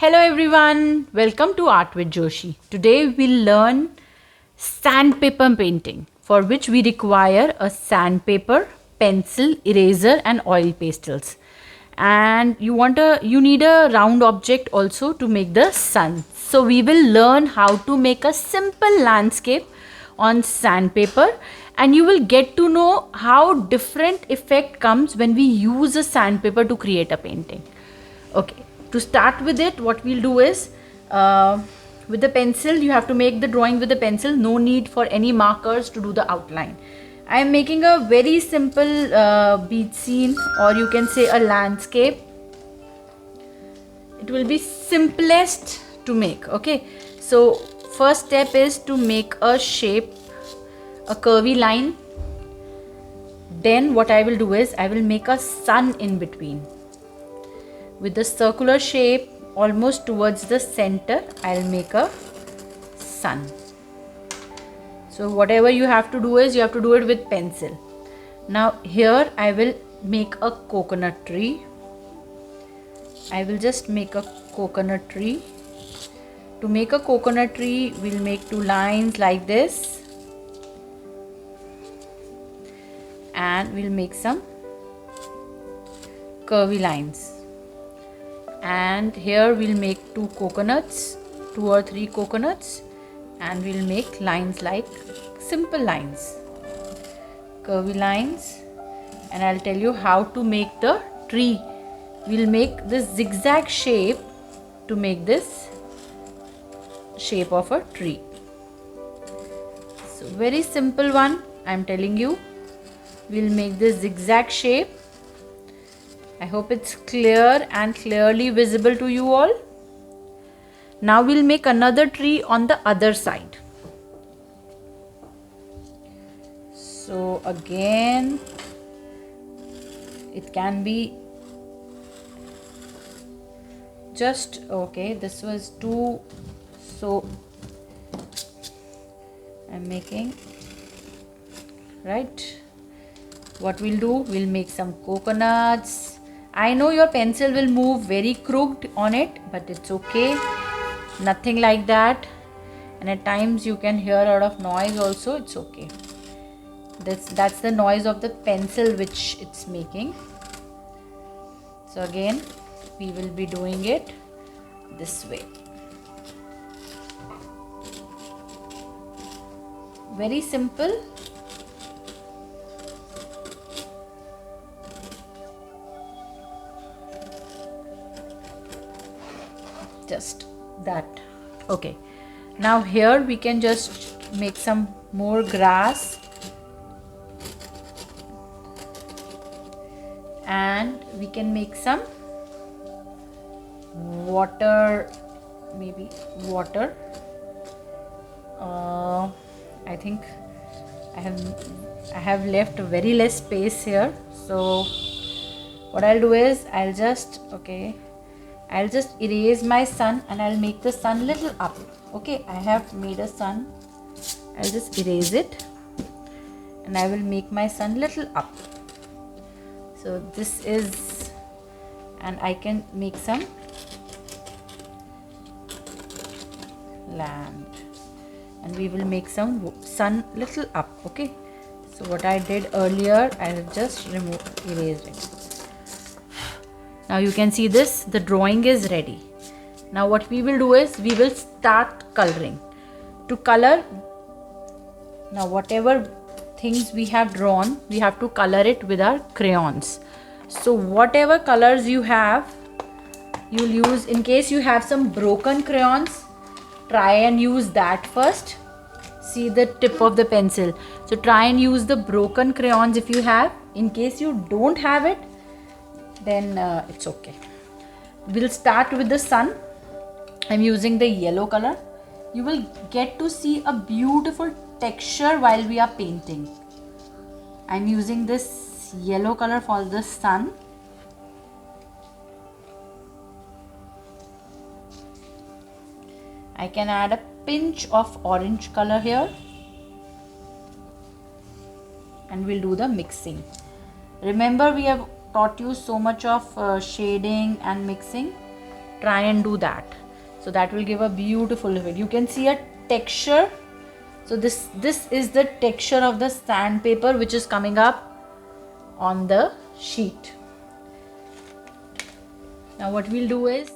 Hello everyone, welcome to Art with Joshi. Today we'll learn sandpaper painting, for which we require a sandpaper, pencil, eraser and oil pastels. And you need a round object also to make the sun. So we will learn how to make a simple landscape on sandpaper, and you will get to know how different effect comes when we use a sandpaper to create a painting. Okay, to start with it, what we'll do is with the pencil, you have to make the drawing with the pencil. No need for any markers to do the outline. I am making a very simple beach scene, or you can say a landscape. It will be simplest to make. Okay, so first step is to make a shape, a curvy line. Then what I will do is I will make a sun in between. With the circular shape almost towards the center, I'll make a sun. So whatever you have to do is you have to do it with pencil. Now here I will make a coconut tree. I will just make a coconut tree. To make a coconut tree, we'll make two lines like this. And we'll make some curvy lines. And here we'll make two or three coconuts, and we'll make lines like simple lines, curvy lines. And I'll tell you how to make the tree. We'll make this zigzag shape to make this shape of a tree. So very simple one, I'm telling you. We'll make this zigzag shape. I hope it's clear and clearly visible to you all. Now we'll make another tree on the other side. So again, it can be just, okay, this was two, so I'm making, right? What we'll do, we'll make some coconuts. I know your pencil will move very crooked on it, but it's okay. Nothing like that. And at times you can hear a lot of noise also. It's okay. That's the noise of the pencil which it's making. So again, we will be doing it this way. Very simple. Just that. Okay, now here we can just make some more grass, and we can make some water, maybe water. I think I have left very less space here, so what I'll do is I'll just erase my sun, and I'll make the sun little up. Okay, I have made a sun. I'll just erase it, and I will make my sun little up. So this is, and I can make some land, and we will make some sun little up. Okay, so what I did earlier, I'll just erase it. Now you can see this, the drawing is ready. Now what we will do is we will start coloring. To color, now whatever things we have drawn, we have to color it with our crayons. So whatever colors you have, you'll use. In case you have some broken crayons, try and use that first. See the tip of the pencil. So try and use the broken crayons if you have. In case you don't have it, then it's okay. We'll start with the sun. I'm using the yellow color. You will get to see a beautiful texture while we are painting. I'm using this yellow color for the sun. I can add a pinch of orange color here, and we'll do the mixing. Remember, we have taught you so much of shading and mixing. try and do that. So that will give a beautiful effect. You can see a texture. So this is the texture of the sandpaper which is coming up on the sheet. Now what we'll do is,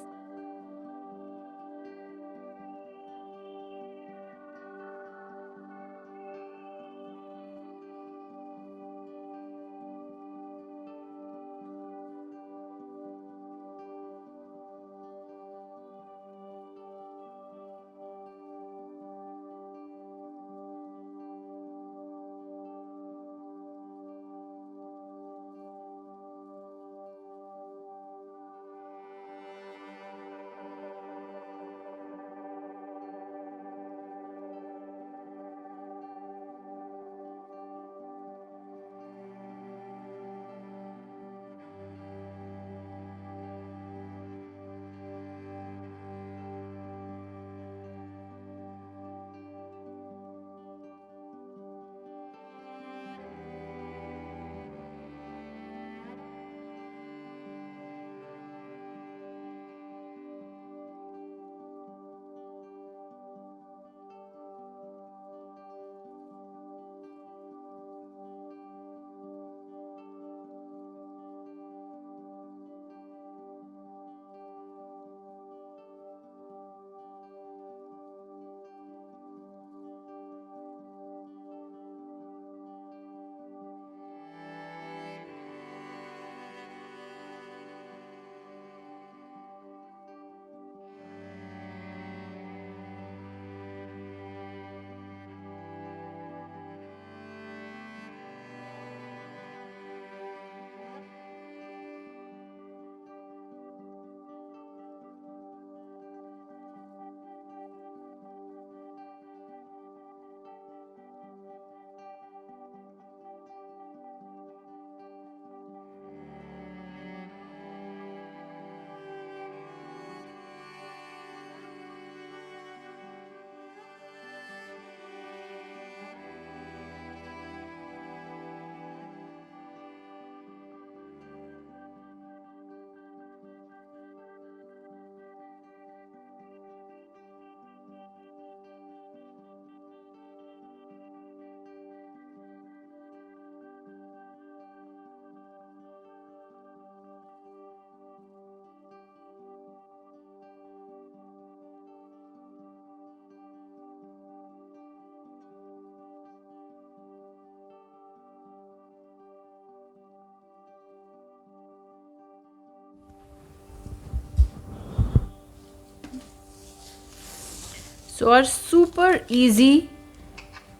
so our super easy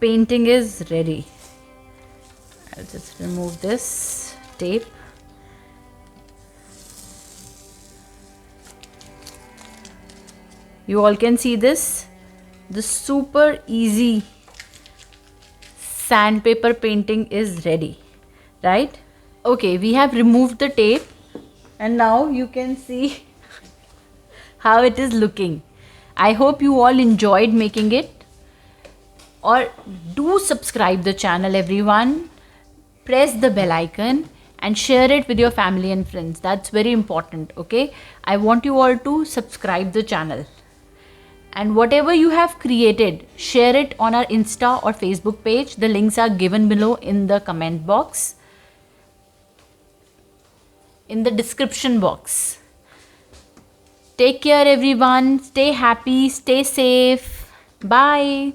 painting is ready. I'll just remove this tape. You all can see this. The super easy sandpaper painting is ready, right? Okay, we have removed the tape and now you can see how it is looking. I hope you all enjoyed making it. Or do subscribe the channel, everyone. Press the bell icon and share it with your family and friends. That's very important, okay? I want you all to subscribe the channel. And whatever you have created, share it on our Insta or Facebook page. The links are given below in the comment box, in the description box. Take care, everyone. Stay happy, stay safe. Bye.